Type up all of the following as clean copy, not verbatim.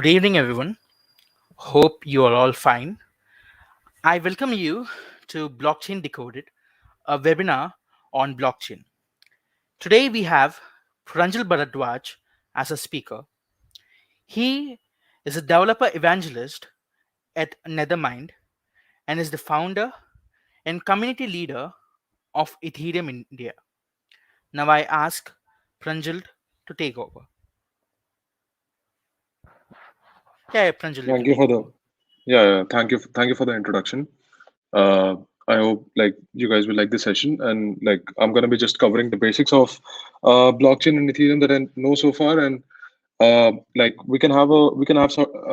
Good evening, everyone. Hope you are all fine. I welcome you to Blockchain Decoded, a webinar on blockchain. Today we have Pranjal Bharadwaj as a speaker. He is a developer evangelist at Nethermind and is the founder and community leader of Ethereum in India. Now I ask Pranjal to take over. Yeah, Pranjal, you Thank can you take for it the over. thank you for the introduction. Uh, I hope like you guys will like this session, and like I'm gonna be just covering the basics of blockchain and Ethereum that I know so far, and like we can have a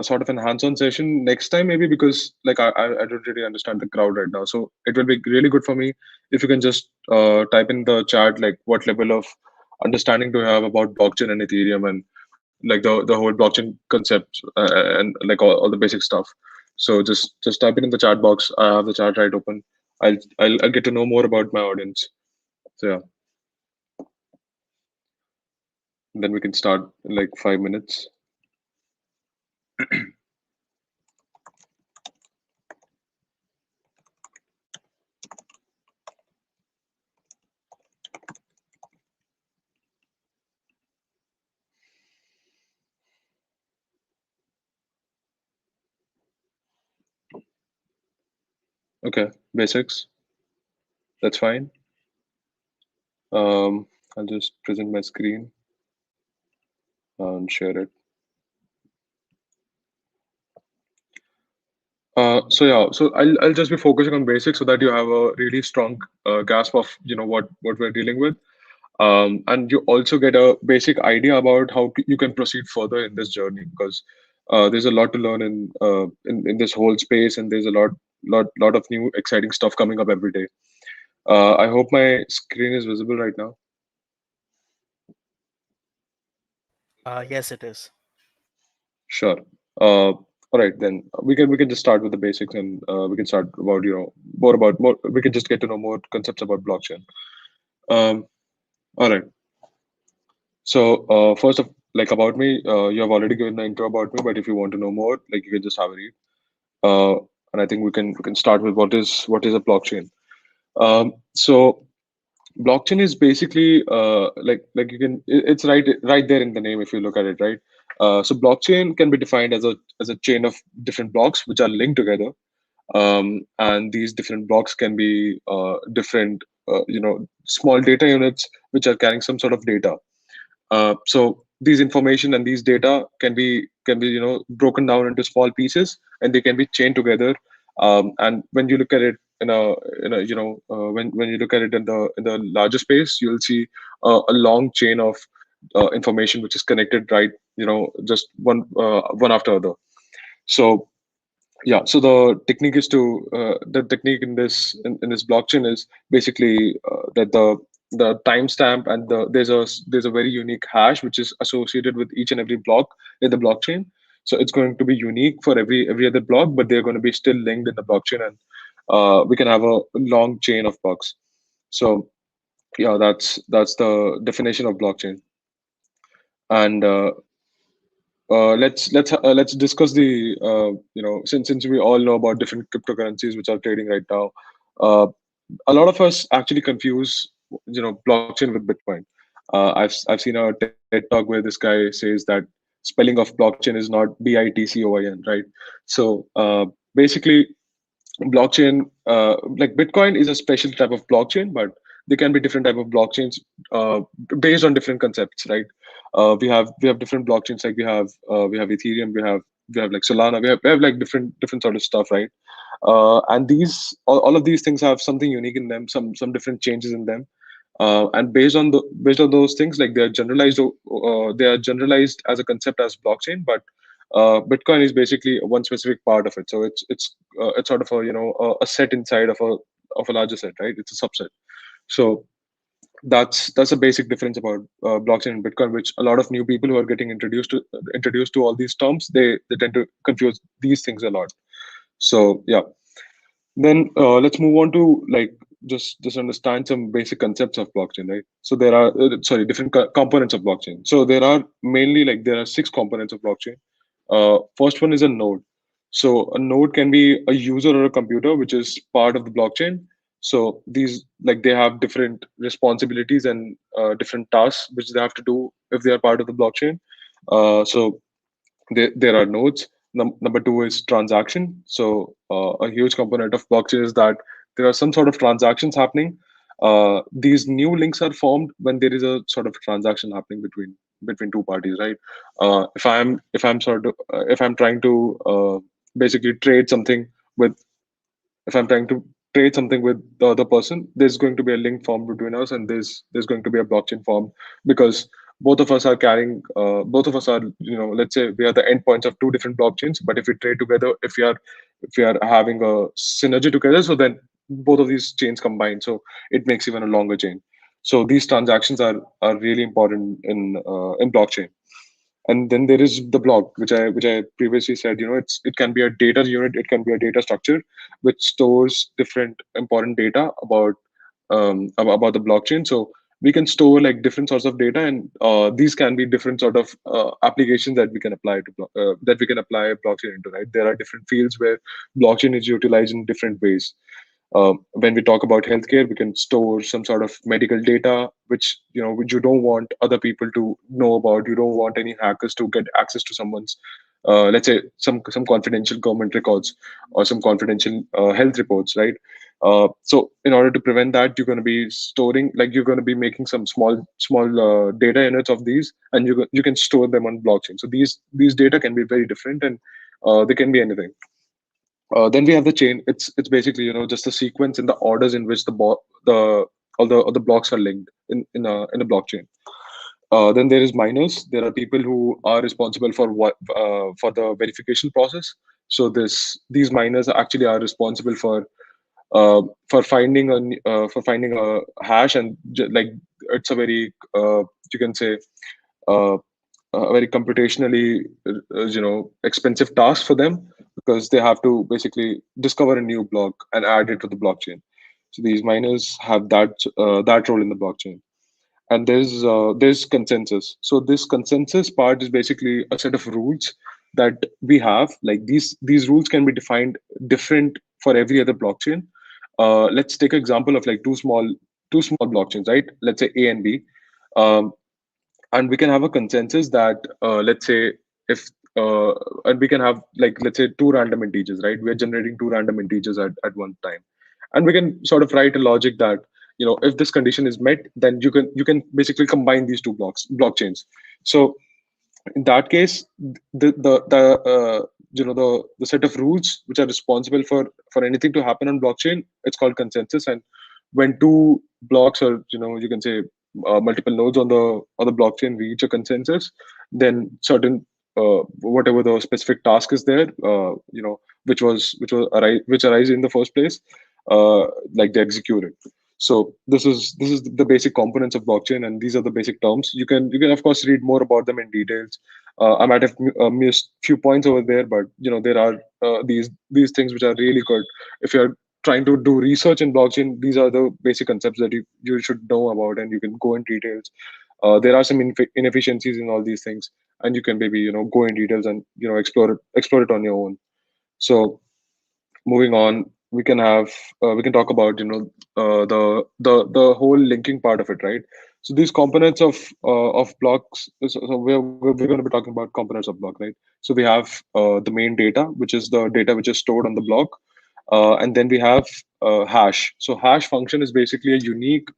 sort of an hands-on session next time maybe, because like I don't really understand the crowd right now, so it will be really good for me if you can just type in the chat like what level of understanding do you have about blockchain and Ethereum, and like the whole blockchain concept, and like all the basic stuff. So just type it in the chat box. I have the chat right open. I'll get to know more about my audience. So yeah, then we can start in like 5 minutes. Okay, basics. That's fine. Um, I'll just present my screen and share it. So yeah, so I'll just be focusing on basics so that you have a really strong grasp of what we're dealing with. And you also get a basic idea about how you can proceed further in this journey, because there's a lot to learn in this whole space, and there's a lot of new exciting stuff coming up every day. I hope my screen is visible right now. Yes, it is. Sure. All right, then we can just start with the basics, and we can start about more. We can just get to know more concepts about blockchain. Um, all right. So first of like about me, you have already given the intro about me, but if you want to know more, like you can just have a read. Uh, and I think we can start with what is a blockchain. So blockchain is basically like it's right there in the name if you look at it, right. So blockchain can be defined as a chain of different blocks which are linked together, and these different blocks can be different small data units which are carrying some sort of data. So these information and these data can be broken down into small pieces, and they can be chained together. And when you look at it when you look at it in the larger space, you'll see a long chain of information which is connected, right? Just one after other. So yeah, so the technique in this blockchain is basically that the timestamp and there's a very unique hash which is associated with each and every block in the blockchain. So it's going to be unique for every other block, but they're going to be still linked in the blockchain, and we can have a long chain of blocks. So yeah, that's the definition of blockchain. And let's discuss the since we all know about different cryptocurrencies which are trading right now. Uh, a lot of us actually confuse blockchain with Bitcoin. I've seen a TED talk where this guy says that spelling of blockchain is not Bitcoin, right? So basically blockchain, like Bitcoin is a special type of blockchain, but there can be different type of blockchains uh, based on different concepts, right? We have different blockchains, like we have Ethereum, we have like Solana, we have like different sort of stuff, right? And all of these things have something unique in them, some different changes in them. And based on those things, like they are generalized as a concept as blockchain, but Bitcoin is basically one specific part of it. So it's sort of a set inside of a larger set, right? It's a subset. So that's a basic difference about blockchain and Bitcoin, which a lot of new people who are getting introduced to all these terms, they tend to confuse these things a lot. So yeah, then let's move on to like just understand some basic concepts of blockchain, right? So there are different components of blockchain. So there are mainly like there are six components of blockchain. First one is a node. So a node can be a user or a computer, which is part of the blockchain. So these, like, they have different responsibilities and different tasks which they have to do if they are part of the blockchain. So there are nodes. Number two is transaction. So a huge component of blockchain is that there are some sort of transactions happening. These new links are formed when there is a sort of transaction happening between two parties, right? If I'm trying to basically trade something with if I'm trying to trade something with the other person, there's going to be a link formed between us, and there's going to be a blockchain formed because both of us are, let's say we are the endpoints of two different blockchains. But if we trade together, if we are having a synergy together, so then both of these chains combine, so it makes even a longer chain. So these transactions are really important in blockchain. And then there is the block, which I previously said. It can be a data unit, it can be a data structure which stores different important data about the blockchain. So we can store like different sorts of data, and these can be different sort of applications that we can apply blockchain into, right? There are different fields where blockchain is utilized in different ways. When we talk about healthcare, we can store some sort of medical data, which you don't want other people to know about. You don't want any hackers to get access to someone's, let's say, some confidential government records or some confidential health reports, right? So in order to prevent that, you're going to be making some small data units of these, and you can store them on blockchain. So these data can be very different, and they can be anything. Then we have the chain. It's basically, just a sequence in the orders in which the all the blocks are linked in a blockchain. Then there is miners. There are people who are responsible for the verification process. So these miners actually are responsible for finding a hash, and like, it's a very, you can say, uh, a very computationally expensive task for them, because they have to basically discover a new block and add it to the blockchain. So these miners have that role in the blockchain. And there's consensus. So this consensus part is basically a set of rules that we have. Like, these rules can be defined different for every other blockchain. Let's take an example of like two small blockchains, right? Let's say A and B. um, and we can have a consensus that, let's say, if and we can have, like, let's say, two random integers, right? We're generating two random integers at one time, and we can sort of write a logic that, if this condition is met, then you can basically combine these two blockchains. So in that case, the set of rules which are responsible for anything to happen on blockchain, it's called consensus. And when two blocks, or you can say multiple nodes on the blockchain, reach a consensus, then certain, whatever the specific task is there, which arise in the first place, like, they execute it. So this is the basic components of blockchain, and these are the basic terms. You can of course read more about them in details. I might have missed few points over there, but there are these things which are really good. If you're trying to do research in blockchain, these are the basic concepts that you should know about, and you can go in details. There are some inefficiencies in all these things, and you can maybe go in details and explore it on your own. So moving on, we can talk about the whole linking part of it, right? So these components of blocks, so we're going to be talking about components of block, right? So we have the main data, which is the data which is stored on the block. And then we have hash. So hash function is basically a unique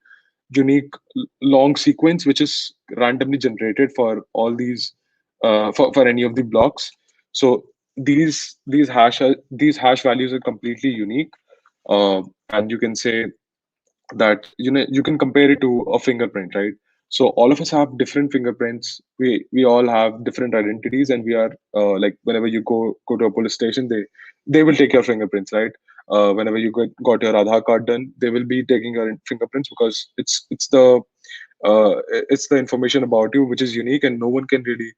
long sequence which is randomly generated for all these, for any of the blocks. So these hash values are completely unique. And you can say that you can compare it to a fingerprint, right? So all of us have different fingerprints. We all have different identities, and we are, like, whenever you go to a police station, they will take your fingerprints, right? Whenever you got your Aadhaar card done, they will be taking your fingerprints, because it's the information about you which is unique, and no one can really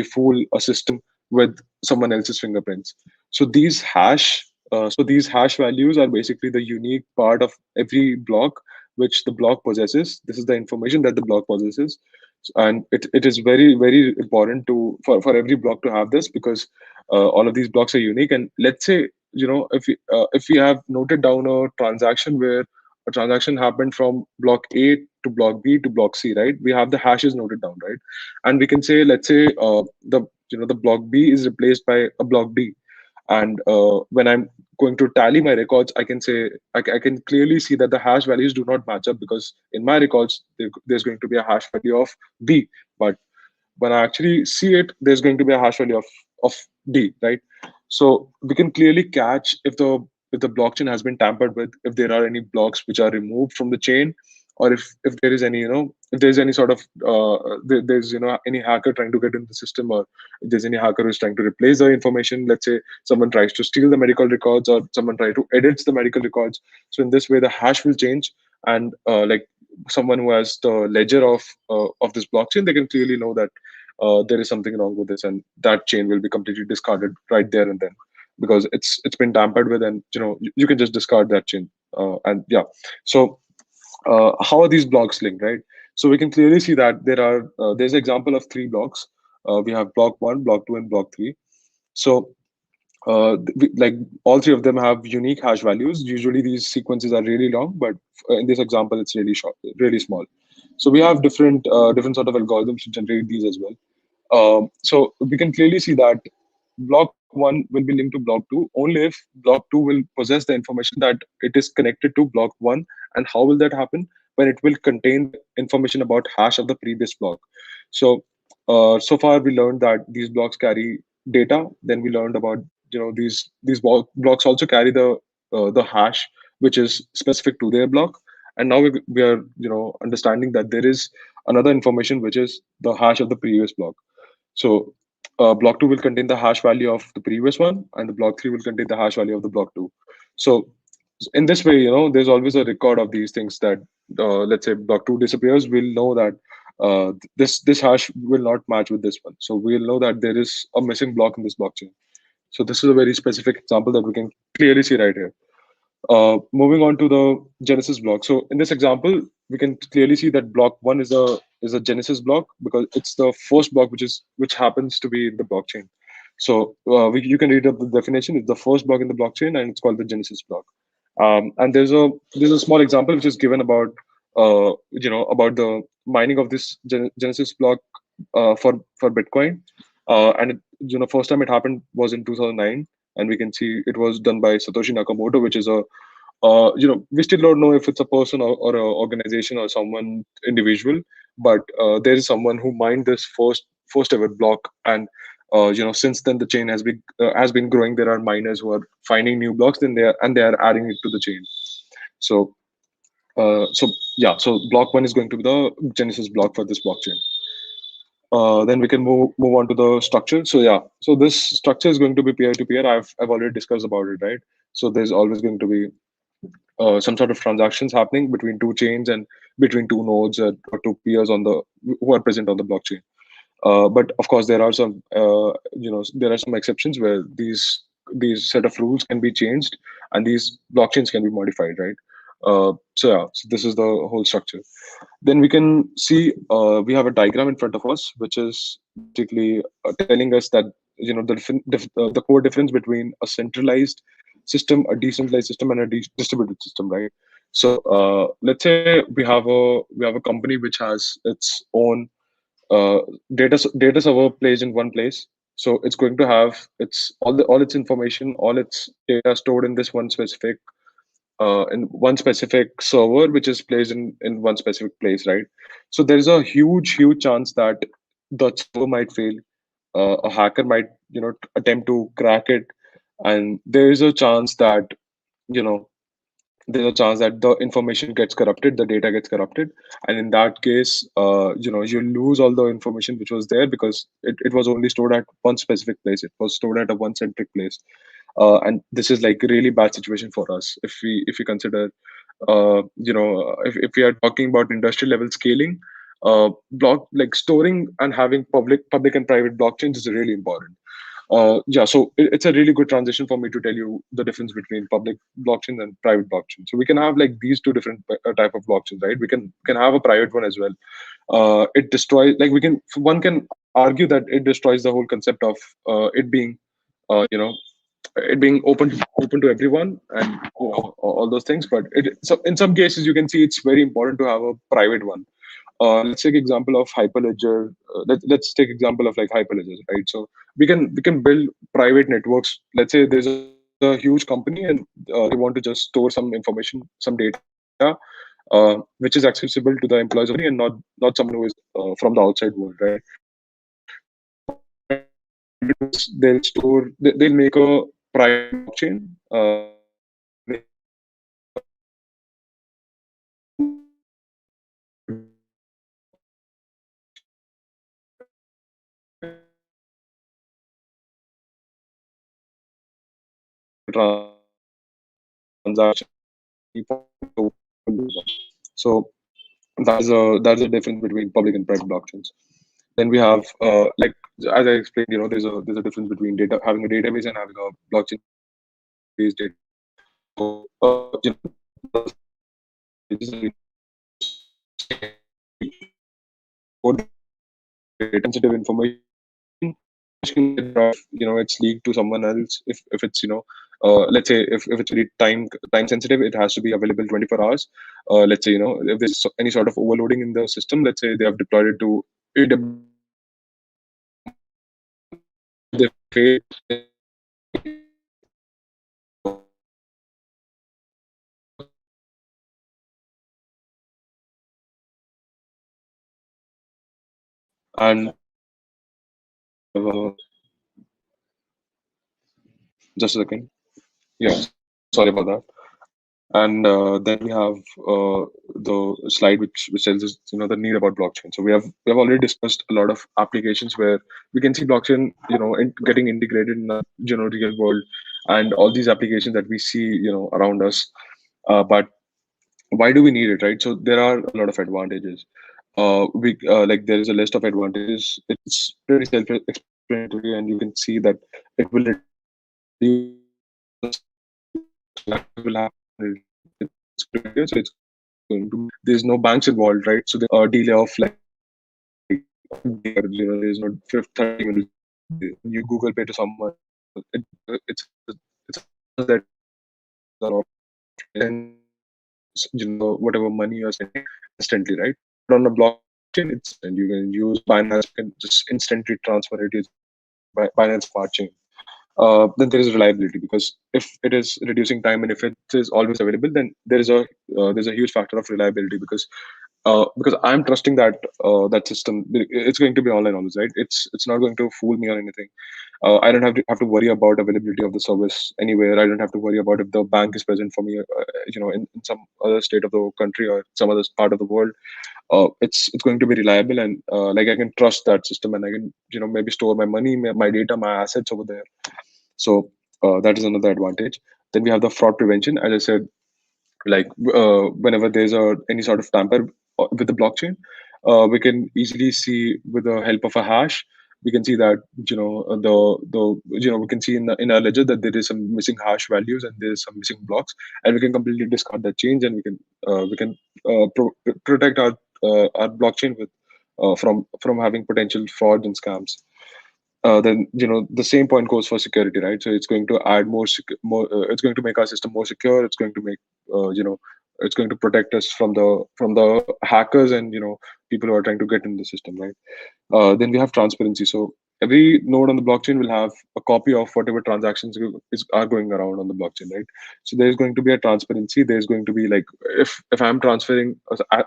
fool a system with someone else's fingerprints. So these hash values are basically the unique part of every block which the block possesses. This is the information that the block possesses. And it is very, very important for every block to have this, because all of these blocks are unique. And let's say, if we have noted down a transaction where a transaction happened from block A to block B to block C, right? We have the hashes noted down, right? And we can say, let's say, the block B is replaced by a block D. And when I'm going to tally my records, I can say, I can clearly see that the hash values do not match up, because in my records there's going to be a hash value of B, but when I actually see it, there's going to be a hash value of D, right? So we can clearly catch if the blockchain has been tampered with, if there are any blocks which are removed from the chain, or if there is any, if there's any sort of there's any hacker trying to get in the system, or if there's any hacker who's trying to replace the information. Let's say someone tries to steal the medical records, or someone try to edit the medical records. So in this way, the hash will change, and like someone who has the ledger of this blockchain, they can clearly know that there is something wrong with this, and that chain will be completely discarded right there and then, because it's been tampered with, and you can just discard that chain. And yeah, so how are these blocks linked, right? So we can clearly see that there's an example of three blocks. We have block one, block two, and block three. So like all three of them have unique hash values. Usually these sequences are really long, but in this example, it's really short, really small. So we have different sort of algorithms to generate these as well. So we can clearly see that block one will be linked to block two only if block two will possess the information that it is connected to block one. And how will that happen? When it will contain the information about hash of the previous block. So so far we learned that these blocks carry data. Then we learned about blocks also carry the hash which is specific to their block. And now we are understanding that there is another information which is the hash of the previous block. So block two will contain the hash value of the previous one, and the block three will contain the hash value of the block two. So in this way, there's always a record of these things that, let's say block two disappears, we'll know that this hash will not match with this one. So we'll know that there is a missing block in this blockchain. So this is a very specific example that we can clearly see right here. Moving on to the Genesis block. So in this example, we can clearly see that block one is a Genesis block, because it's the first block which happens to be in the blockchain. So you can read up the definition. It's the first block in the blockchain, and it's called the Genesis block. And there's a small example which is given about about the mining of this Genesis block for Bitcoin. And first time it happened was in 2009, and we can see it was done by Satoshi Nakamoto, which is a we still don't know if it's a person or an organization or someone individual, but there is someone who mined this first ever block. And since then the chain has been growing. There are miners who are finding new blocks, then they are adding it to the chain. So so yeah, so block one is going to be the Genesis block for this blockchain. Then we can move on to the structure. So yeah, so this structure is going to be peer to peer. I've already discussed about it, right? So there's always going to be some sort of transactions happening between two chains and between two nodes, or two peers who are present on the blockchain. But of course, there are there are some exceptions where these set of rules can be changed, and these blockchains can be modified, right? So yeah, so this is the whole structure. Then we can see we have a diagram in front of us, which is basically telling us that the core difference between a centralized system, a decentralized system, and a distributed system, right? So let's say we have a company which has its own uh, data server placed in one place. So it's going to have all its information, all its data stored in this in one specific server, which is placed in one specific place, right? So there is a huge chance that the server might fail. A hacker might attempt to crack it, and there is a chance that you know there's a chance that the information gets corrupted, the data gets corrupted. And in that case, you lose all the information which was there, because it was only stored at one specific place. It was stored at a one centric place. And this is like a really bad situation for us if we consider if we are talking about industrial level scaling. Block like storing and having public and private blockchains is really important. Yeah, so it's a really good transition for me to tell you the difference between public blockchain and private blockchain. So we can have like these two different type of blockchains, right? We can have a private one as well. It destroys, like, we can, one can argue that it destroys the whole concept of it being, you know, it being open to everyone, and all those things. But so in some cases you can see it's very important to have a private one. Let's take example of hyperledger. Let's take example of like hyperledgers, right? So we can build private networks. Let's say there's a huge company, and they want to just store some information, some data, which is accessible to the employees of the company, and not someone who is from the outside world, right? So what they'll do is they'll make a private blockchain, where they can transaction. So that's a difference between public and private blockchains. Then we have, like, as I explained, there's a difference between data, having a database, and having a blockchain based database. So sensitive information which can get it's leaked to someone else. If it's let's say if it's really time sensitive, it has to be available 24 hours. Let's say, if there's any sort of overloading in the system, let's say they have deployed it to AWS or something, if they fail, and just a second. Yeah, sorry about that. And then we have the slide which tells us, the need about blockchain. So we have already discussed a lot of applications where we can see blockchain, getting integrated in the real world, and all these applications that we see, around us. But why do we need it, right? So there are a lot of advantages. We Like, there is a list of advantages. It's pretty self-explanatory, and you can see that it will reduce will have it's clear, so it's going to be, there's no banks involved, right? So there's a delay of like a day, or there's no 30 minutes. When you Google Pay to someone, it's that and whatever money you're sending instantly, right? But on a blockchain, it's instant. You can use Binance, you can just instantly transfer it using Binance Smart Chain. Then there is reliability, because if it is reducing time and if it is always available, then there's a huge factor of reliability, because I'm trusting that system. It's going to be online always, right? It's not going to fool me or anything. I don't have to worry about availability of the service anywhere. I don't have to worry about if the bank is present for me, in some other state of the country or some other part of the world. It's going to be reliable, and like, I can trust that system, and I can, maybe store my money, my data, my assets over there. So that is another advantage. Then we have the fraud prevention. As I said, like, whenever there's any sort of tamper with the blockchain, we can easily see, with the help of a hash, we can see that, we can see in our ledger that there is some missing hash values and there's some missing blocks, and we can completely discard that change, and we can protect our blockchain with, from having potential fraud and scams. Then, the same point goes for security, right? So it's going to add it's going to make our system more secure. It's going to make, it's going to protect us from the hackers, and people who are trying to get in the system, right? Then we have transparency. So every node on the blockchain will have a copy of whatever transactions are going around on the blockchain, right? So there's going to be a transparency. There's going to be, like, if I'm transferring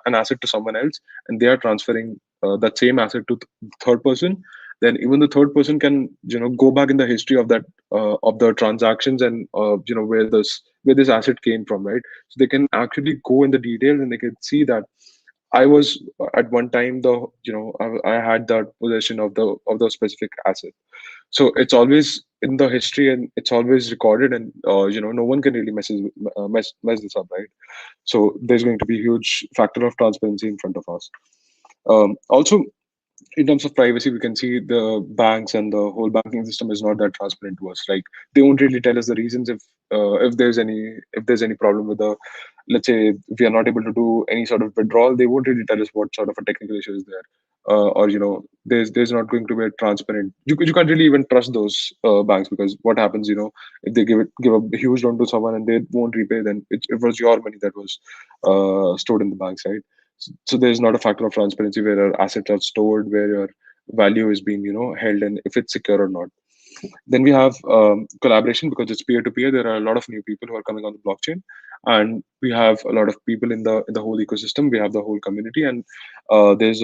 an asset to someone else, and they are transferring that same asset to third person, then even the third person can, go back in the history of the transactions, and where this asset came from, right? So they can actually go in the details, and they can see that I was at one time I had that possession of the specific asset. So it's always in the history, and it's always recorded, and no one can really mess this up, right? So there's going to be a huge factor of transparency in front of us. Also, in terms of privacy, we can see the banks and the whole banking system is not that transparent to us. Like they won't really tell us the reasons if there's any problem with the, let's say if we are not able to do any sort of withdrawal, they won't really tell us what sort of a technical issue is there. Or there's not going to be a transparent. You can't really even trust those banks, because what happens, if they give a huge loan to someone and they won't repay, then it was your money that was stored in the banks, right? So there's not a factor of transparency where your assets are stored, where your value is being held, and if it's secure or not. Then we have collaboration, because it's peer to peer. There are a lot of new people who are coming on the blockchain, and we have a lot of people in the whole ecosystem. We have the whole community, and there's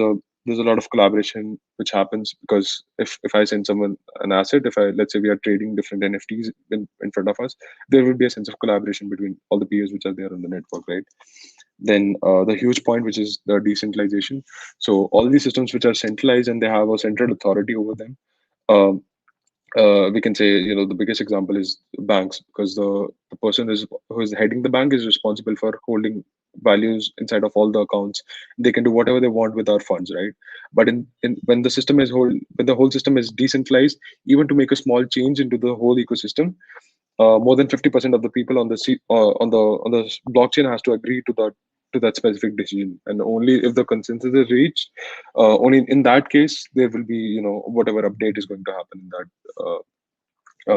a lot of collaboration which happens, because if I send someone an asset, if I let's say we are trading different NFTs in front of us, there will be a sense of collaboration between all the peers which are there on the network, right? Then the huge point, which is the decentralization. So all these systems which are centralized and they have a central authority over them. um, we can say, the biggest example is banks, because the person who is heading the bank is responsible for holding values inside of all the accounts. They can do whatever they want with our funds, right? But when the whole system is decentralized, even to make a small change into the whole ecosystem, more than 50% of the people on the blockchain has to agree to that specific decision, and only if the consensus is reached, only in that case there will be, whatever update is going to happen in that,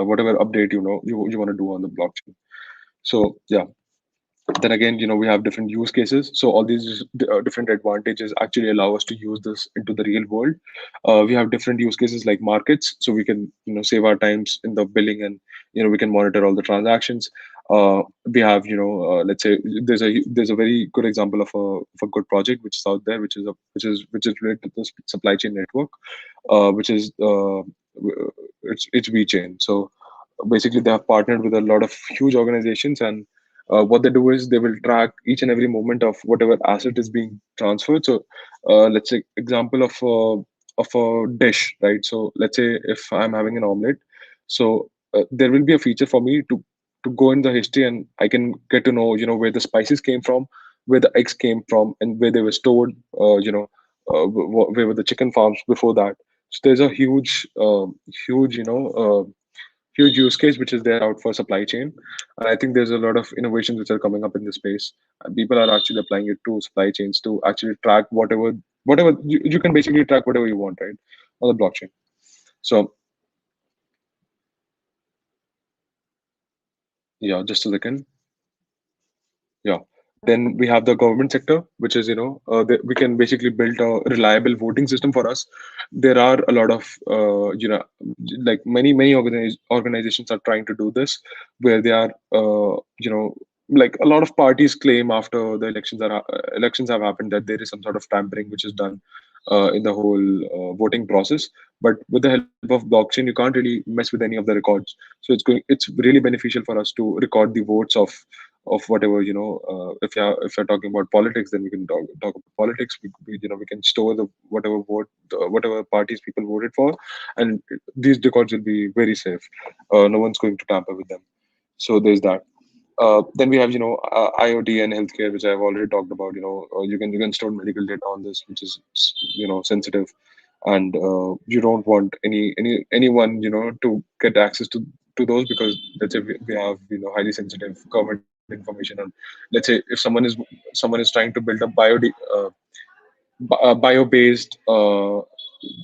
whatever update, you want to do on the blockchain. So yeah, then again, we have different use cases. So all these different advantages actually allow us to use this into the real world. We have different use cases like markets, so we can, save our times in the billing, and we can monitor all the transactions. We have, let's say there's a very good example of a good project which is out there, which is related to the supply chain network, which is it's VChain. So basically they have partnered with a lot of huge organizations, and what they do is they will track each and every moment of whatever asset is being transferred. So let's say example of a dish, right? So let's say if I'm having an omelette, so there will be a feature for me to go in the history, and I can get to know, where the spices came from, where the eggs came from, and where they were stored. Where were the chicken farms before that? So there's a huge, huge use case which is there out for supply chain, and I think there's a lot of innovations which are coming up in this space, and people are actually applying it to supply chains to actually track whatever you can basically track whatever you want, right, on the blockchain. So yeah, just a second. Yeah. Then we have the government sector, which is, we can basically build a reliable voting system for us. There are a lot of, like many organizations are trying to do this, where they are, like a lot of parties claim after the elections have happened that there is some sort of tampering which is done in the whole voting process. But with the help of blockchain, you can't really mess with any of the records. So it's really beneficial for us to record the votes of whatever, if you're talking about politics, then we can talk about politics. We can store the whatever parties people voted for, and these records will be very safe. No one's going to tamper with them. So there's that. Then we have, IoT and healthcare, which I've already talked about. You can store medical data on this, which is, sensitive, and you don't want anyone, to get access to those, because let's say we have, highly sensitive government information on. Let's say if someone is trying to build a bio-based,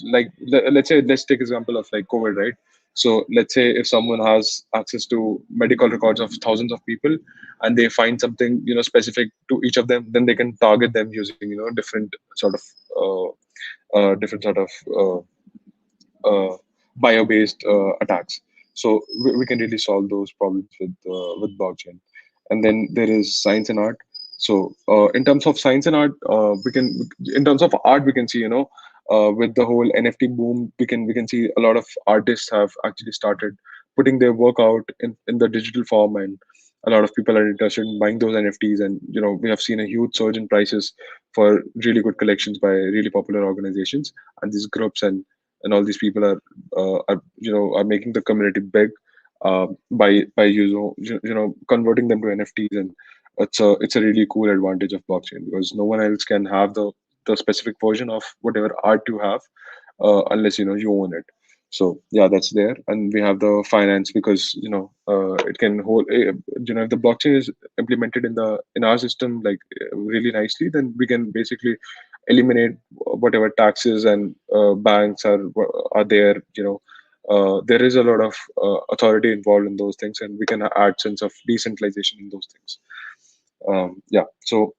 let's say, let's take example of like COVID, right? So let's say if someone has access to medical records of thousands of people, and they find something, specific to each of them, then they can target them using, different sort of bio-based attacks. So we can really solve those problems with blockchain. And then there is science and art. So in terms of science and art, in terms of art, we can see, with the whole NFT boom, we can see a lot of artists have actually started putting their work out in the digital form, and a lot of people are interested in buying those NFTs. And we have seen a huge surge in prices for really good collections by really popular organizations, and these groups and all these people are making the community big, by converting them to NFTs. And it's a really cool advantage of blockchain, because no one else can have the specific version of whatever art you have. unless you own it. So yeah, that's there. And we have the finance, because it can hold, if the blockchain is implemented in our system, like really nicely, then we can basically eliminate whatever taxes and banks are there. There is a lot of authority involved in those things, and we can add sense of decentralization in those things. Yeah. So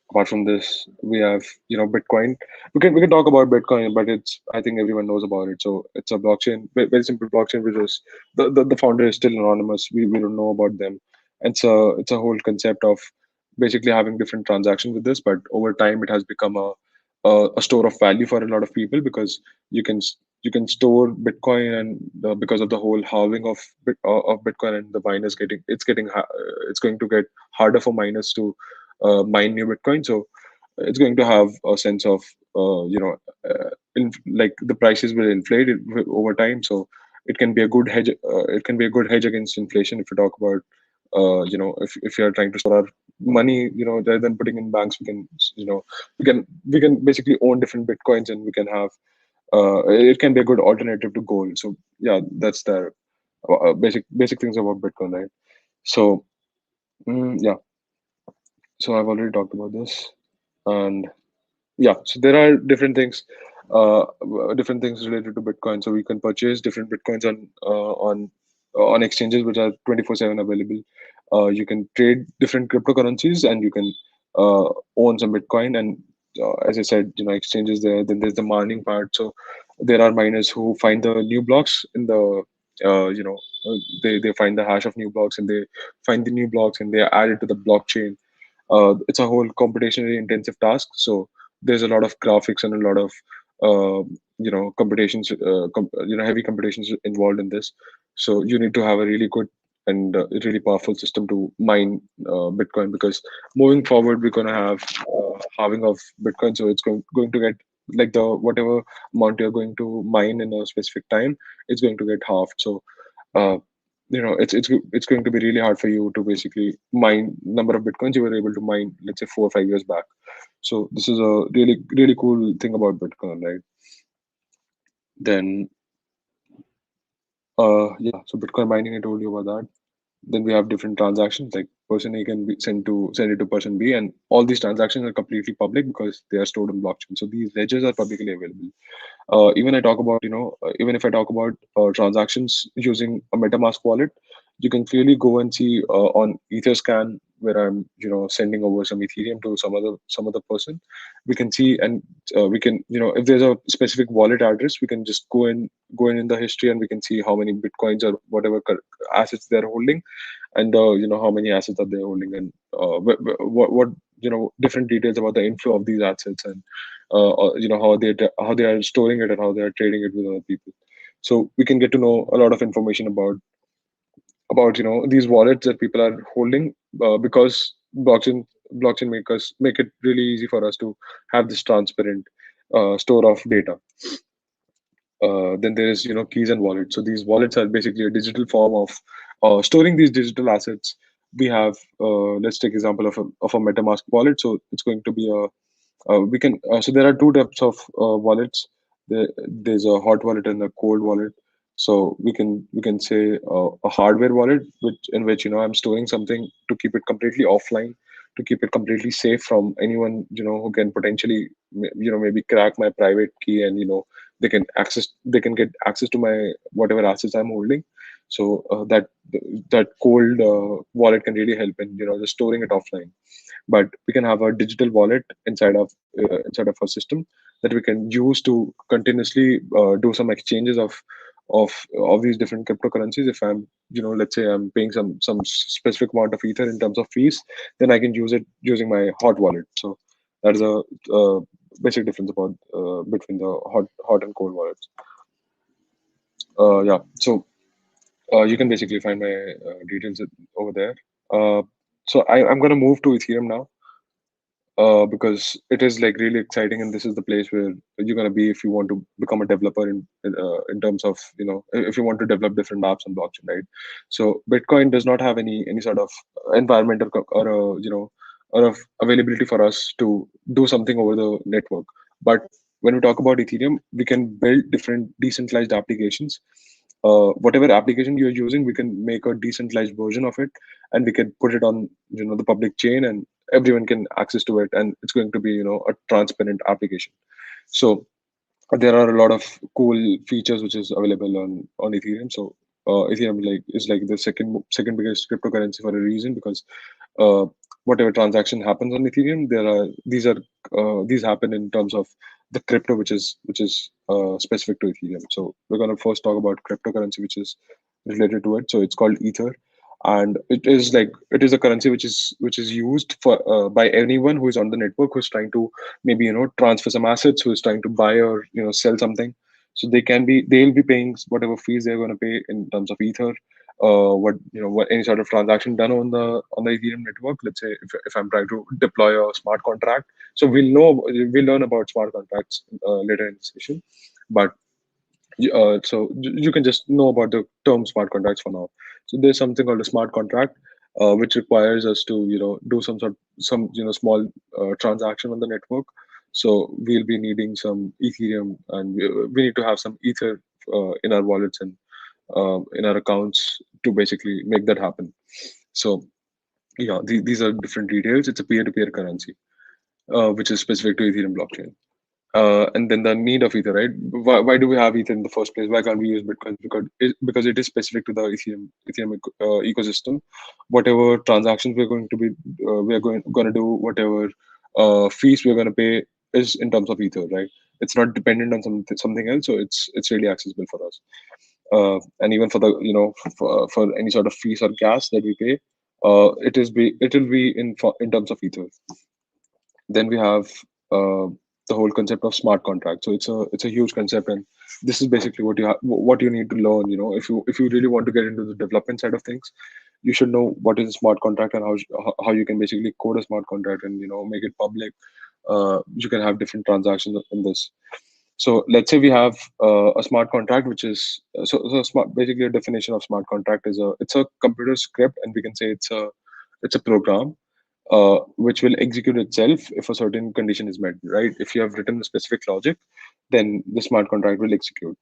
apart from this, we have Bitcoin. We can talk about Bitcoin, but it's, I think everyone knows about it. So it's a blockchain, very simple blockchain, which is the founder is still anonymous. We don't know about them. And it's a whole concept of basically having different transactions with this, but over time it has become a store of value for a lot of people, because you can store Bitcoin, and because of the whole halving of Bitcoin, and the miners it's going to get harder for miners to mine new Bitcoin. So it's going to have a sense of like the prices will inflate over time. So it can be a good hedge. It can be a good hedge against inflation if you talk about if you're trying to store our money, rather than putting in banks, we can we can basically own different Bitcoins, and we can have it can be a good alternative to gold. So yeah, that's the basic things about Bitcoin, right? So yeah, so I've already talked about this. And yeah, so there are different things related to Bitcoin. So we can purchase different Bitcoins on exchanges which are 24/7 available. You can trade different cryptocurrencies, and you can own some Bitcoin. And as I said, exchanges there. Then there's the mining part. So there are miners who find the new blocks in the uh, you know they find the hash of new blocks, and they find the new blocks, and they add it to the blockchain. It's a whole computationally intensive task. So there's a lot of graphics and a lot of computations, heavy computations involved in this. So you need to have a really good and really powerful system to mine Bitcoin, because moving forward we're going to have halving of Bitcoin. So it's going to get, like, the whatever amount you're going to mine in a specific time, it's going to get halved. So uh, it's going to be really hard for you to basically mine number of Bitcoins you were able to mine, let's say, 4 or 5 years back. So this is a really cool thing about Bitcoin, right? Then yeah, so Bitcoin mining, I told you about that. Then we have different transactions, like person A can be send it to person B, and all these transactions are completely public because they are stored on blockchain. So these ledgers are publicly available. Even if I talk about transactions using a MetaMask wallet, you can clearly go and see on Etherscan, where I'm sending over some Ethereum to some other person. We can see, and we can, if there's a specific wallet address, we can just go in the history, and we can see how many Bitcoins or whatever assets they're holding, and how many assets are they holding, and what different details about the inflow of these assets, and how they are storing it, and how they are trading it with other people. So we can get to know a lot of information about these wallets that people are holding, because blockchain makers make it really easy for us to have this transparent store of data. Then there is keys and wallets. So these wallets are basically a digital form of storing these digital assets. We have, let's take example of a MetaMask wallet. So it's going to be we can so there are two types of wallets. There's a hot wallet and a cold wallet. So we can say a hardware wallet, which I'm storing something to keep it completely offline, to keep it completely safe from anyone who can potentially maybe crack my private key, and they can get access to my whatever assets I'm holding. So that cold wallet can really help in just storing it offline. But we can have a digital wallet inside of our system that we can use to continuously do some exchanges of these different cryptocurrencies. If I'm let's say I'm paying some specific amount of Ether in terms of fees, then I can use it using my hot wallet. So that is a basic difference about between the hot and cold wallets. Yeah, so you can basically find my details over there. uh, so I'm going to move to Ethereum now, because it is like really exciting, and this is the place where you're going to be if you want to become a developer in terms of if you want to develop different apps on blockchain, right? So Bitcoin does not have any sort of environment, or availability for us to do something over the network. But when we talk about Ethereum, we can build different decentralized applications. Whatever application you're using, we can make a decentralized version of it, and we can put it on the public chain, and everyone can access to it, and it's going to be a transparent application. So there are a lot of cool features which is available on Ethereum. So Ethereum is like the second biggest cryptocurrency for a reason, because uh, whatever transaction happens on Ethereum, these happen in terms of the crypto which is specific to Ethereum. So we're gonna first talk about cryptocurrency which is related to it. So it's called Ether, and it is a currency which is used for by anyone who is on the network, who's trying to maybe transfer some assets, who is trying to buy or sell something. So they'll be paying whatever fees they're going to pay in terms of Ether. What any sort of transaction done on the Ethereum network. Let's say if I'm trying to deploy a smart contract, so we'll learn about smart contracts later in the session. But you can just know about the term smart contracts for now. So there's something called a smart contract, which requires us to do some small transaction on the network. So we'll be needing some Ethereum, and we need to have some Ether in our wallets and in our accounts to basically make that happen. So yeah, these are different details. It's a peer-to-peer currency, which is specific to Ethereum blockchain. And then the need of Ether, right? Why do we have Ether in the first place? Why can't we use Bitcoin? Because it is specific to the Ethereum ecosystem. Whatever transactions we're going to do, whatever fees we're going to pay is in terms of Ether, right? It's not dependent on something else, so it's really accessible for us. And even for the for any sort of fees or gas that we pay, it will be in terms of Ether. Then we have the whole concept of smart contract. So it's a huge concept, and this is basically what you need to learn. If you really want to get into the development side of things, you should know what is a smart contract and how you can basically code a smart contract and make it public. You can have different transactions in this. So let's say we have a smart contract, which is so smart. Basically, a definition of smart contract is it's a computer script, and we can say it's a program which will execute itself if a certain condition is met. Right? If you have written a specific logic, then the smart contract will execute.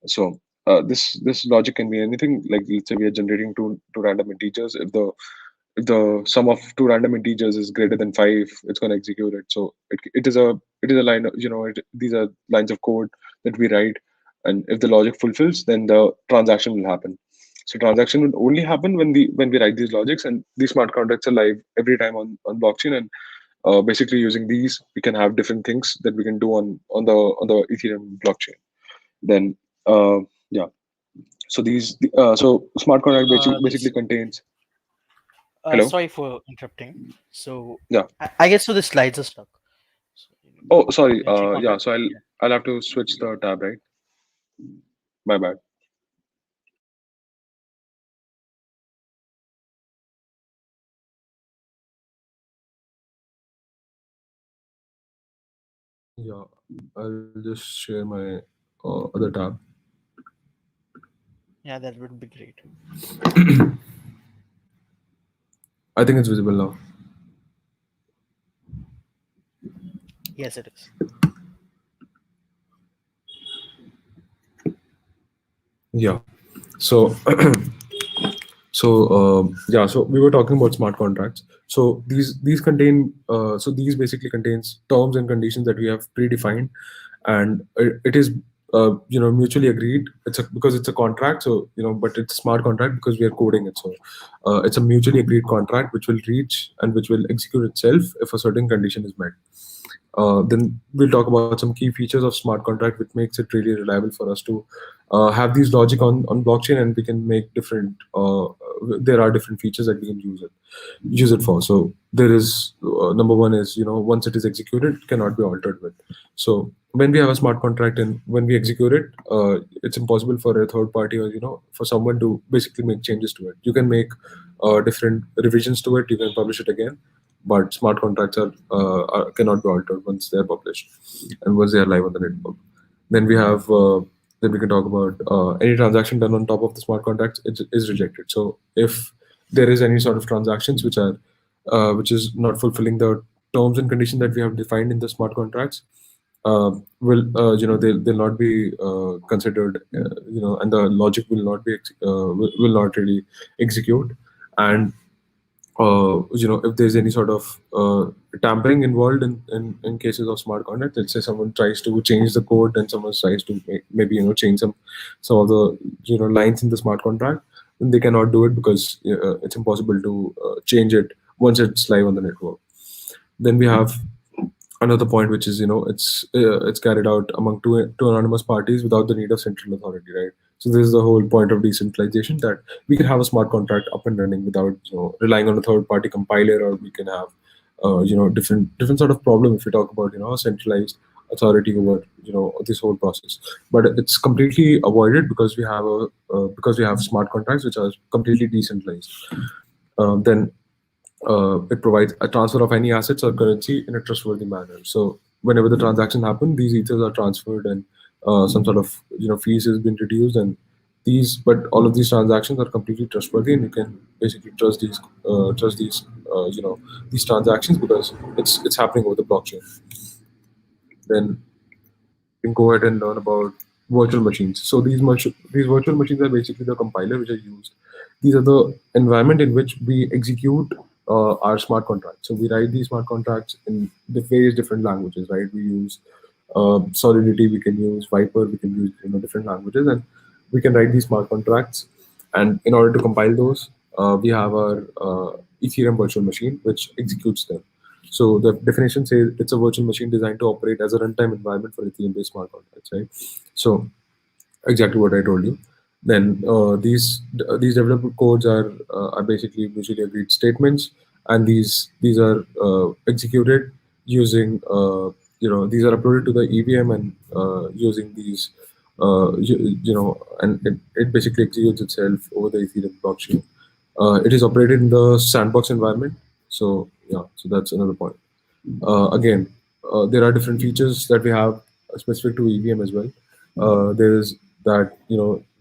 So this logic can be anything. Like let's say we are generating two random integers. If the sum of two random integers is greater than 5, it's going to execute it. So it is a line of, these are lines of code that we write, and if the logic fulfills, then the transaction will happen. So transaction will only happen when we write these logics, and these smart contracts are live every time on blockchain. And basically using these, we can have different things that we can do on the Ethereum blockchain. Then yeah, so smart contract basically This contains. Hello. Sorry for interrupting. So Yeah. I guess so. The slides are stuck. So Oh, sorry. can check on Yeah. the So I'll yeah. I'll have to switch the tab, right? My bad. Yeah, I'll just share my other tab. Yeah, that would be great. I think it's visible now. Yes, it is. Yeah. So so we were talking about smart contracts. So these contain so these basically contains terms and conditions that we have predefined, and it is mutually agreed. Because it's a contract, so but it's a smart contract because we are coding it. So it's a mutually agreed contract which will reach and which will execute itself if a certain condition is met. Then we'll talk about some key features of smart contract, which makes it really reliable for us to have these logic on blockchain, and we can make different. There are different features that we can use it for. So there is number one is once it is executed, it cannot be altered with. So when we have a smart contract and when we execute it, it's impossible for a third party or for someone to basically make changes to it. You can make different revisions to it. You can publish it again, but smart contracts cannot be altered once they are published and once they are live on the network. Then we have then we can talk about any transaction done on top of the smart contracts is rejected. So if there is any sort of transactions which is not fulfilling the terms and conditions that we have defined in the smart contracts, they'll not be considered, and the logic will not be will not really execute. And if there's any sort of tampering involved in cases of smart contract, let's say someone tries to change the code and someone tries to maybe change some of the lines in the smart contract, then they cannot do it because it's impossible to change it once it's live on the network. Then we have another point, which is it's carried out among two anonymous parties without the need of central authority, right? So this is the whole point of decentralization, that we can have a smart contract up and running without relying on a third party compiler, or we can have different sort of problem if we talk about a centralized authority over this whole process. But it's completely avoided because we have smart contracts which are completely decentralized. Then it provides a transfer of any assets or currency in a trustworthy manner. So whenever the transaction happens, these ethers are transferred, and some sort of fees has been reduced, and but all of these transactions are completely trustworthy, and you can basically trust these these transactions because it's happening over the blockchain. Then can go ahead and learn about virtual machines. So these virtual machines are basically the compiler which are used. These are the environment in which we execute our smart contracts. So we write these smart contracts in the various different languages, right? We use Solidity, we can use Viper, we can use different languages, and we can write these smart contracts. And in order to compile those, we have our Ethereum virtual machine which executes them. So the definition says it's a virtual machine designed to operate as a runtime environment for Ethereum-based smart contracts, right? So exactly what I told you. Then these developer codes are basically mutually agreed statements, and these are executed using these are uploaded to the EVM, and using these and it basically executes itself over the Ethereum blockchain. It is operated in the sandbox environment. So yeah, so that's another point. Again, there are different features that we have specific to EVM as well. There is that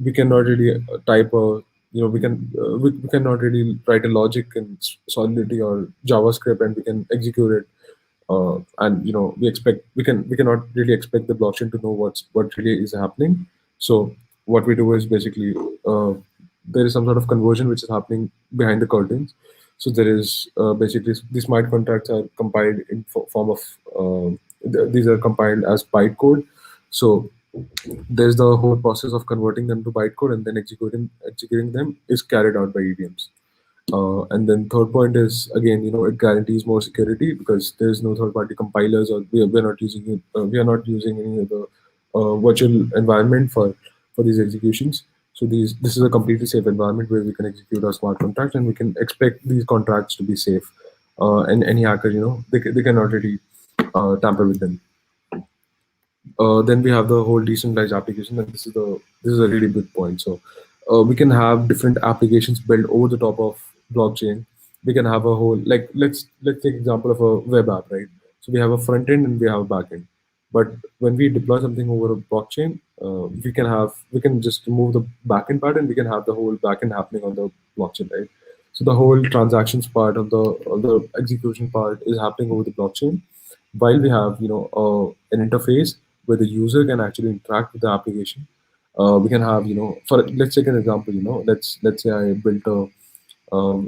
we cannot really type a we cannot really write a logic in Solidity or JavaScript, and we can execute it. And we cannot really expect the blockchain to know what really is happening. So what we do is basically there is some sort of conversion which is happening behind the curtains. So there is basically these smart contracts are compiled in form of these are compiled as bytecode. So there's the whole process of converting them to bytecode, and then executing them is carried out by EVMs. And then third point is, again, it guarantees more security because there's no third party compilers, or we're not using it. We are not using any of the virtual environment for these executions. So this is a completely safe environment where we can execute our smart contracts, and we can expect these contracts to be safe. And any hacker, they cannot really tamper with them. Then we have the whole decentralized application, and this is a really big point. So we can have different applications built over the top of blockchain. We can have a whole, like, let's take example of a web app, right? So we have a front end and we have a back end. But when we deploy something over a blockchain, we can just remove the backend part, and we can have the whole backend happening on the blockchain, right? So the whole transactions part of the execution part is happening over the blockchain, while we have an interface where the user can actually interact with the application. We can have for let's take an example. Let's say I built a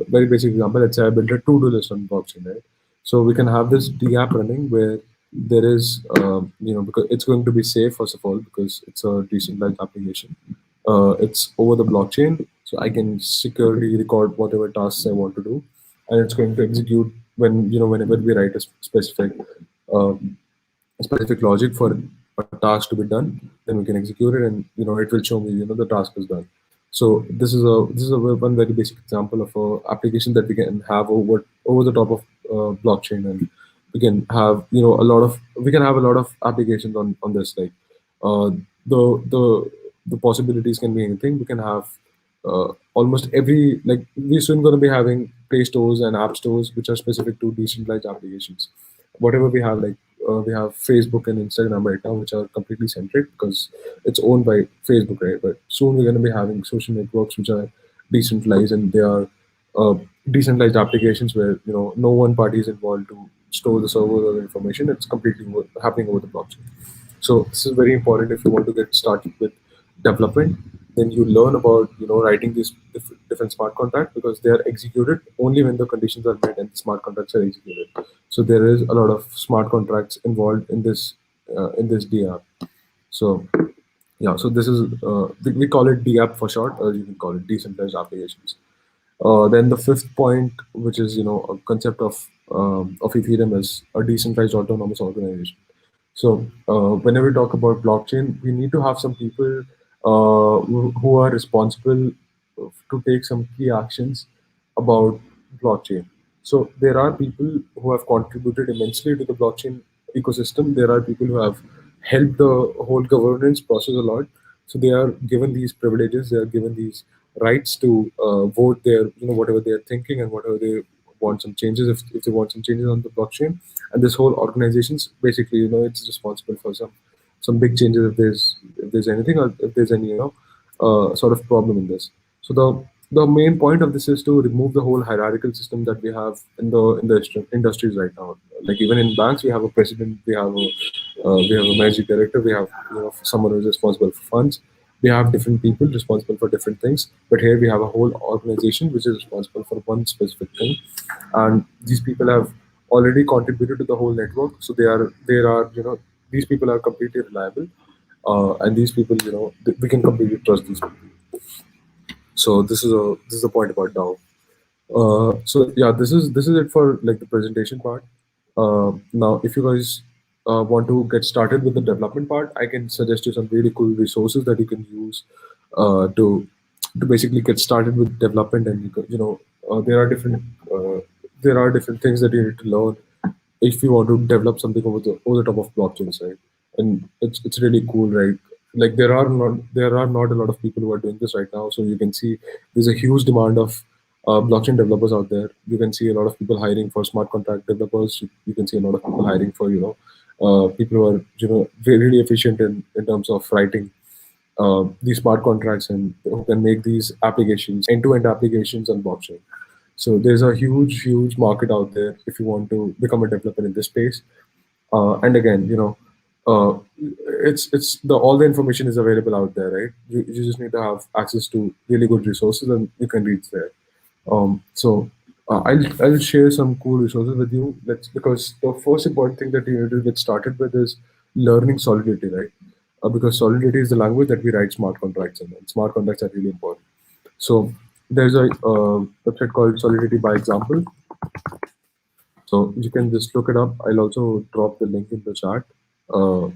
very basic example. Let's say I built a to-do list on blockchain, right? So we can have this D app running where there is because it's going to be safe, first of all, because it's a decentralized application. It's over the blockchain, so I can securely record whatever tasks I want to do, and it's going to execute whenever we write um, a specific logic for a task to be done. Then we can execute it, and it will show me the task is done. So this is a one very basic example of a application that we can have over the top of blockchain, and we can have we can have a lot of applications on this. Like uh, the the the possibilities can be anything. We can have almost every, like, we're soon going to be having play stores and app stores which are specific to decentralized applications. Whatever we have, like we have Facebook and Instagram right now, which are completely centric because it's owned by Facebook, right? But soon we're going to be having social networks which are decentralized, and they are uh, decentralized applications where no one party is involved to store the server or the information. It's completely happening over the blockchain. So this is very important if you want to get started with development. Then you learn about writing these different smart contracts because they are executed only when the conditions are met and the smart contracts are executed. So there is a lot of smart contracts involved in this DApp. So yeah, so this is we call it DApp for short, or you can call it decentralized applications. Then the fifth point, which is a concept of Ethereum, is a decentralized autonomous organization. So whenever we talk about blockchain, we need to have some people who are responsible to take some key actions about blockchain. So there are people who have contributed immensely to the blockchain ecosystem. There are people who have helped the whole governance process a lot. So they are given these privileges. They are given these rights to vote their whatever they are thinking and whatever they want some changes if they want some changes on the blockchain. And this whole organizations basically it's responsible for some big changes if there's anything or if there's any sort of problem in this. So the main point of this is to remove the whole hierarchical system that we have in the industries right now. Like even in banks, we have a president, we have a managing director, we have someone who's responsible for funds. We have different people responsible for different things, but here we have a whole organization which is responsible for one specific thing, and these people have already contributed to the whole network. So there are these people are completely reliable, and these people we can completely trust these people. So this is a point about DAO. So yeah, this is it for like the presentation part. Now, if you guys want to get started with the development part, I can suggest you some really cool resources that you can use to basically get started with development. And there are uh, different things that you need to learn if you want to develop something over the top of blockchains, right? And it's really cool, right? Like there are not a lot of people who are doing this right now. So you can see there's a huge demand of blockchain developers out there. You can see a lot of people hiring for smart contract developers. You can see a lot of people hiring for people who are really efficient in terms of writing these smart contracts and who can make these applications end-to-end applications on blockchain. So there's a huge market out there if you want to become a developer in this space. And again, it's the all the information is available out there, right? You just need to have access to really good resources and you can reach there. I'll share some cool resources with you. Let's Because the first important thing that you need to get started with is learning Solidity, right? Because Solidity is the language that we write smart contracts in, and smart contracts are really important. So there's a website called Solidity by Example. So you can just look it up. I'll also drop the link in the chat.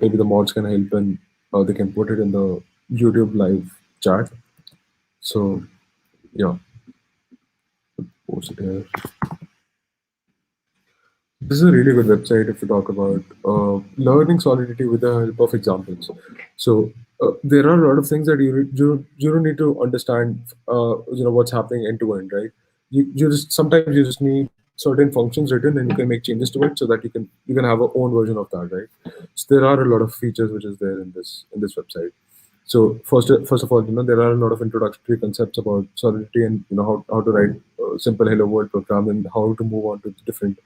Maybe the mods can help and they can put it in the YouTube live chat. So yeah, post it here. This is a really good website if you talk about learning Solidity with the help of examples. So there are a lot of things that you don't need to understand. What's happening end to end, right? You just sometimes you just need certain functions written and you can make changes to it so that you can have a own version of that, right? So there are a lot of features which is there in this website. So first of all, there are a lot of introductory concepts about Solidity and how to write simple hello world program and how to move on to different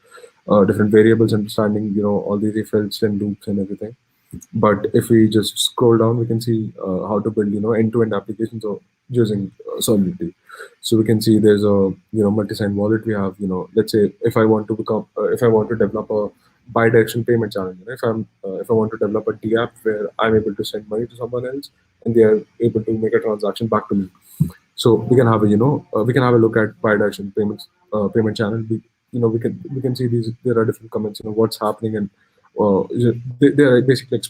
variables, understanding all these if else and loops and everything. But if we just scroll down, we can see how to build end-to-end applications using Solidity. So we can see there's a multi-sign wallet. We have let's say if I want to develop a bi-directional payment channel. If I want to develop a DApp where I'm able to send money to someone else and they are able to make a transaction back to me. So we can have a look at bi-directional payment channel. We can see these. There are different comments. What's happening, and they are basically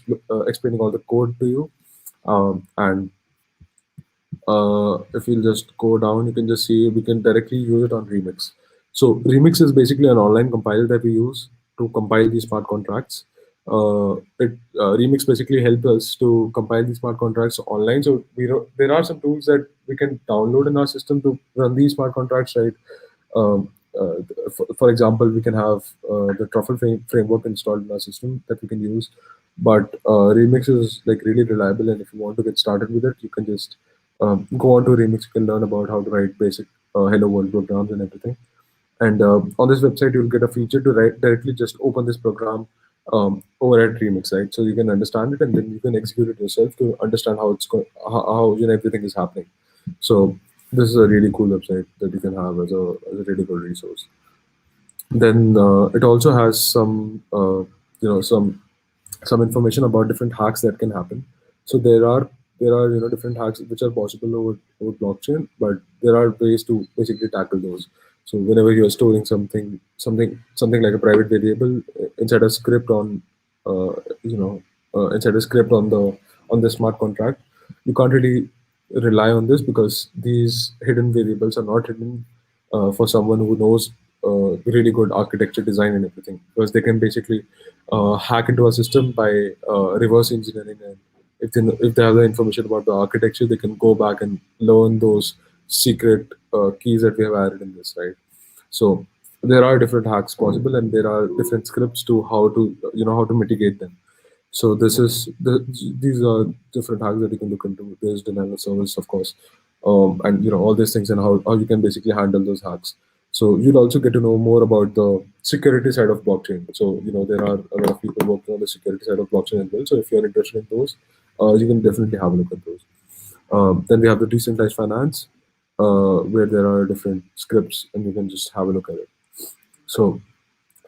explaining all the code to you. And if you'll just go down, you can just see we can directly use it on Remix. So Remix is basically an online compiler that we use to compile these smart contracts. Remix basically helps us to compile these smart contracts online. So there are some tools that we can download in our system to run these smart contracts, right? Um, for example, we can have the Truffle framework installed in our system that we can use. But Remix is like really reliable, and if you want to get started with it, you can just go on to Remix. You can learn about how to write basic Hello World programs and everything. And on this website, you'll get a feature to directly just open this program over at Remix, right? So you can understand it, and then you can execute it yourself to understand how it's going, how everything is happening. So this is a really cool website that you can have as a really good resource. Then it also has some information about different hacks that can happen. So there are different hacks which are possible over blockchain, but there are ways to basically tackle those. So whenever you are storing something like a private variable inside a script on uh, you know inside a script on the smart contract, you can't really rely on this because these hidden variables are not hidden for someone who knows really good architecture design and everything, because they can basically hack into a system by reverse engineering, and if they have the information about the architecture, they can go back and learn those secret keys that we have added in this, right? So there are different hacks possible, and there are different scripts to how to mitigate them. So these are different hacks that you can look into. There's denial of service, of course, and all these things, and how you can basically handle those hacks. So you'll also get to know more about the security side of blockchain. So there are a lot of people working on the security side of blockchain as well. So if you're interested in those, you can definitely have a look at those. Then we have the decentralized finance, where there are different scripts, and you can just have a look at it. So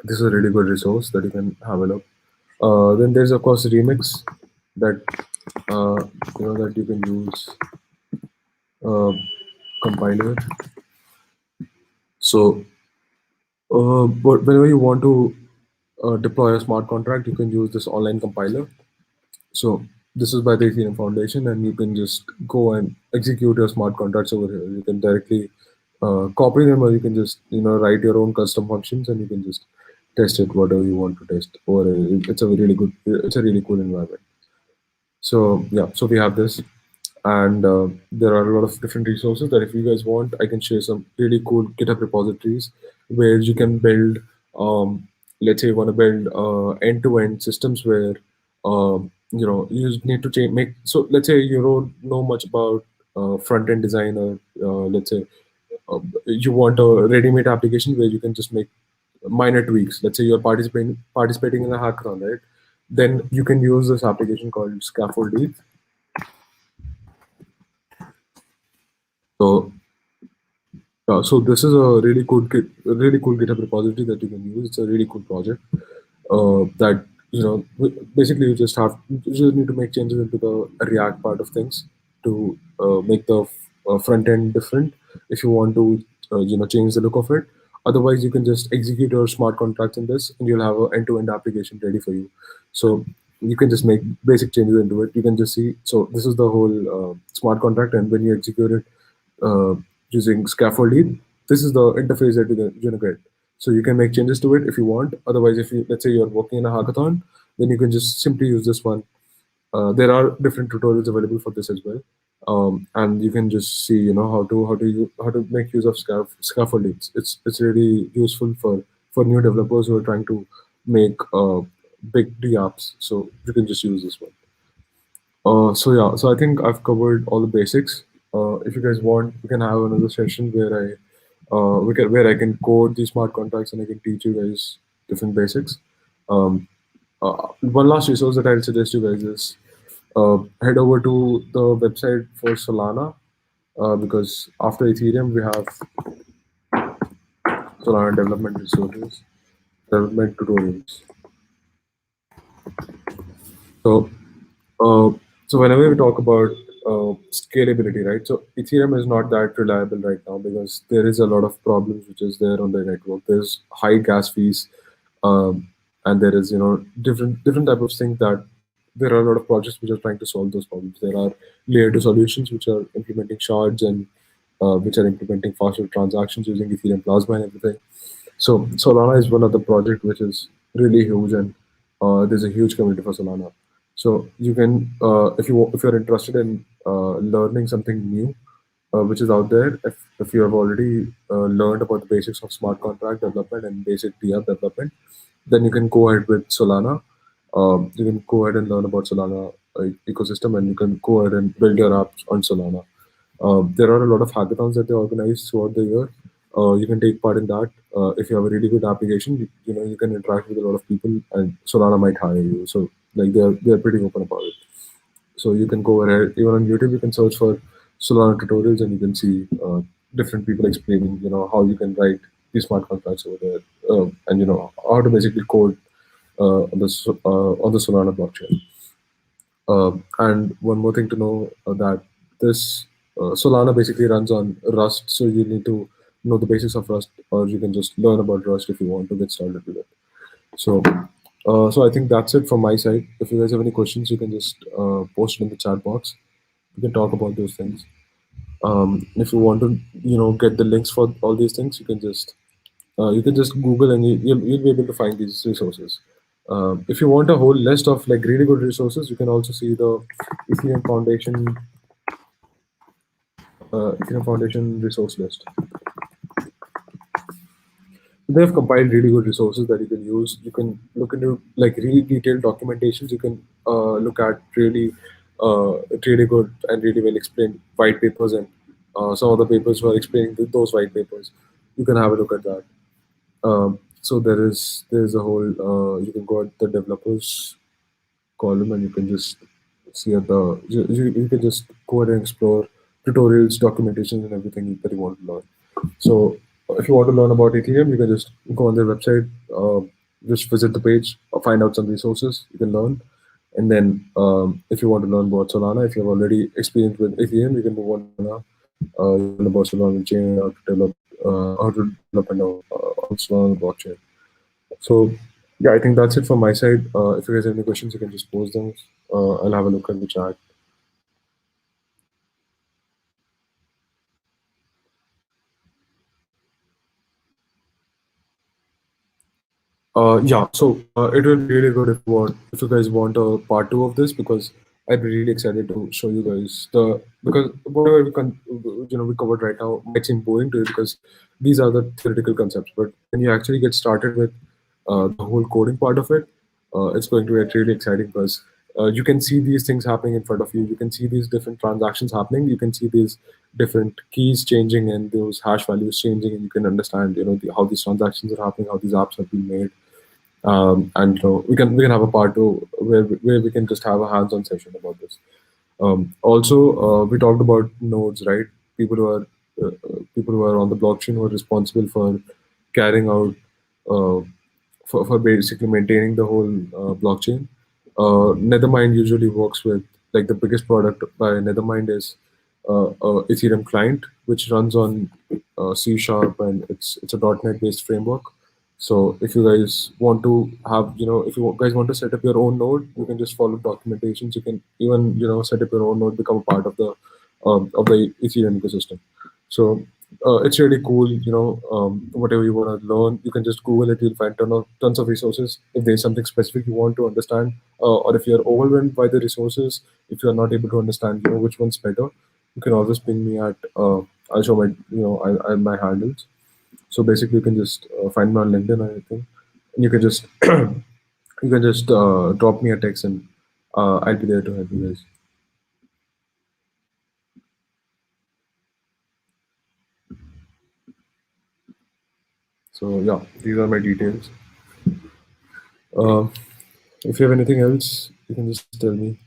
this is a really good resource that you can have a look. Then there's of course Remix, that uh, that you can use uh, compiler. So but whenever you want to deploy a smart contract, you can use this online compiler. So this is by the Ethereum Foundation, and you can just go and execute your smart contracts over here. You can directly copy them, or you can just write your own custom functions, and you can just test it whatever you want to test. Or it's a really cool environment. So yeah, so we have this, and there are a lot of different resources that if you guys want, I can share some really cool GitHub repositories where you can build. Let's say you want to build end-to-end systems where you just need to change make. So let's say you don't know much about front-end design, or let's say you want a ready-made application where you can just make minor tweaks. Let's say you're participating in a hackathon, right? Then you can use this application called Scaffold. So, so this is a really cool GitHub repository that you can use. It's a really cool project that basically you just need to make changes into the React part of things to make the front end different. If you want to change the look of it, otherwise you can just execute your smart contracts in this, and you'll have an end-to-end application ready for you. So you can just make basic changes into it. You can just see. So this is the whole smart contract, and when you execute it uh, using scaffolding, this is the interface that you're gonna get. So you can make changes to it if you want. Otherwise, if you let's say you're working in a hackathon, then you can just simply use this one. There are different tutorials available for this as well, and you can just see how to make use of scaffolding. It's really useful for new developers who are trying to make big D apps. So you can just use this one. So yeah, so I think I've covered all the basics. If you guys want, we can have another session where I can code these smart contracts, and I can teach you guys different basics. Um, One last resource that I'll suggest you guys is head over to the website for Solana, because after Ethereum we have Solana development resources, development tutorials. So Uh, so whenever we talk about scalability, right? So Ethereum is not that reliable right now because there is a lot of problems which is there on the network. There's high gas fees, and there is different type of things that there are a lot of projects which are trying to solve those problems. There are layer two solutions which are implementing shards, and which are implementing faster transactions using Ethereum Plasma and everything. So Solana is one of the project which is really huge, and there's a huge community for Solana. So you can, if you're interested in learning something new, which is out there, if you have already learned about the basics of smart contract development and basic DApp development, then you can go ahead with Solana. You can go ahead and learn about Solana ecosystem, and you can go ahead and build your apps on Solana. There are a lot of hackathons that they organize throughout the year. You can take part in that. if you have a really good application, you can interact with a lot of people, and Solana might hire you. So like they're pretty open about it. So you can go ahead, even on YouTube, you can search for Solana tutorials, and you can see different people explaining, how you can write these smart contracts over there, and how to basically code on the Solana blockchain. And one more thing to know, that this Solana basically runs on Rust, so you need to know the basics of Rust, or you can just learn about Rust if you want to get started with it. So, so I think that's it from my side. If you guys have any questions, you can just post it in the chat box. We can talk about those things. If you want to, get the links for all these things, you can just Google, and you'll be able to find these resources. If you want a whole list of like really good resources, you can also see the Ethereum Foundation resource list. They have compiled really good resources that you can use. You can look into like really detailed documentations. You can look at really good and really well explained white papers, and some of the papers who are explaining those white papers. You can have a look at that. So there's a whole, you can go at the developers column, and you can just see at the you can just go ahead and explore tutorials, documentation, and everything that you want to learn. So if you want to learn about Ethereum, you can just go on their website, just visit the page, find out some resources you can learn. And then if you want to learn about Solana, if you have already experienced with Ethereum, you can move on to Solana. You can learn about Solana chain, how to develop on Solana blockchain. So yeah, I think that's it from my side. If you guys have any questions, you can just post them. I'll have a look at the chat. Yeah, so it will be really good if you guys want a part two of this, because I'd be really excited to show you guys because whatever we covered right now might seem boring to you, because these are the theoretical concepts. But when you actually get started with the whole coding part of it, it's going to get really exciting, because you can see these things happening in front of you. You can see these different transactions happening. You can see these different keys changing and those hash values changing, and you can understand, how these transactions are happening, how these apps have been made. And we can have a part two where we can just have a hands-on session about this. Also, we talked about nodes, right? People who are people who are on the blockchain, who are responsible for carrying out uh, for basically maintaining the whole blockchain. Nethermind usually works with, like, the biggest product by Nethermind is Ethereum client, which runs on C sharp, and it's a .NET based framework. So if you guys want to have, if you guys want to set up your own node, you can just follow documentations. You can even, set up your own node, become a part of the Ethereum ecosystem. So it's really cool. Whatever you want to learn, you can just Google it. You'll find tons of resources. If there's something specific you want to understand, or if you're overwhelmed by the resources, if you're not able to understand, which one's better, you can always ping me at. I'll show my, I my handles. So basically, you can just find me on LinkedIn or anything, and you can just drop me a text, and I'll be there to help you guys. So yeah, these are my details. Uh, if you have anything else, you can just tell me.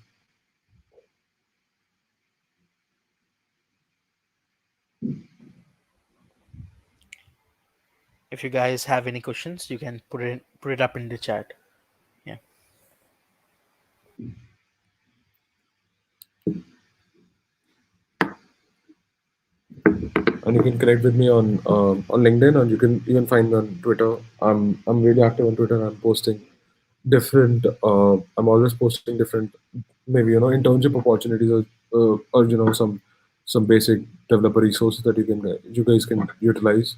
If you guys have any questions, you can put it up in the chat. Yeah. And you can connect with me on LinkedIn, and you can even find me on Twitter. I'm really active on Twitter. I'm posting different. I'm always posting different, maybe internship opportunities, or some basic developer resources that you guys can utilize.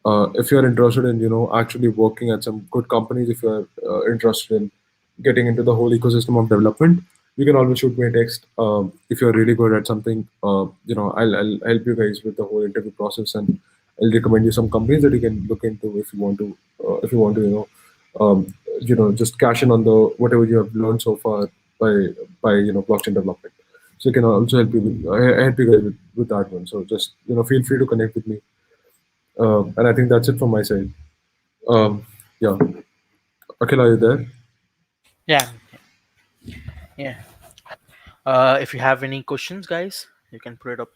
If you're interested in actually working at some good companies, if you're interested in getting into the whole ecosystem of development, you can always shoot me a text. If you're really good at something, I'll help you guys with the whole interview process, and I'll recommend you some companies that you can look into if you want to just cash in on the whatever you have learned so far by blockchain development. So you can also help you guys with that one. So just feel free to connect with me. And I think that's it from my side. Yeah. Akhil, are you there? Yeah, yeah. If you have any questions, guys, you can put it up.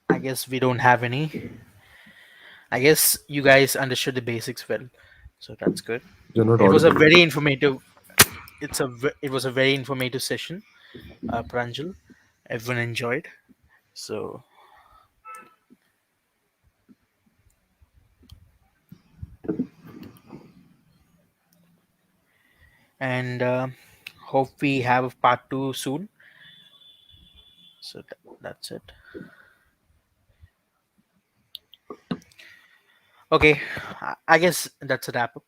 I guess we don't have any. I guess you guys understood the basics well, so that's good. You're not It was a audible. very informative. It was a very informative session, Pranjal. Everyone enjoyed. So and hope we have a part two soon. So that's it. Okay, I guess that's a wrap up.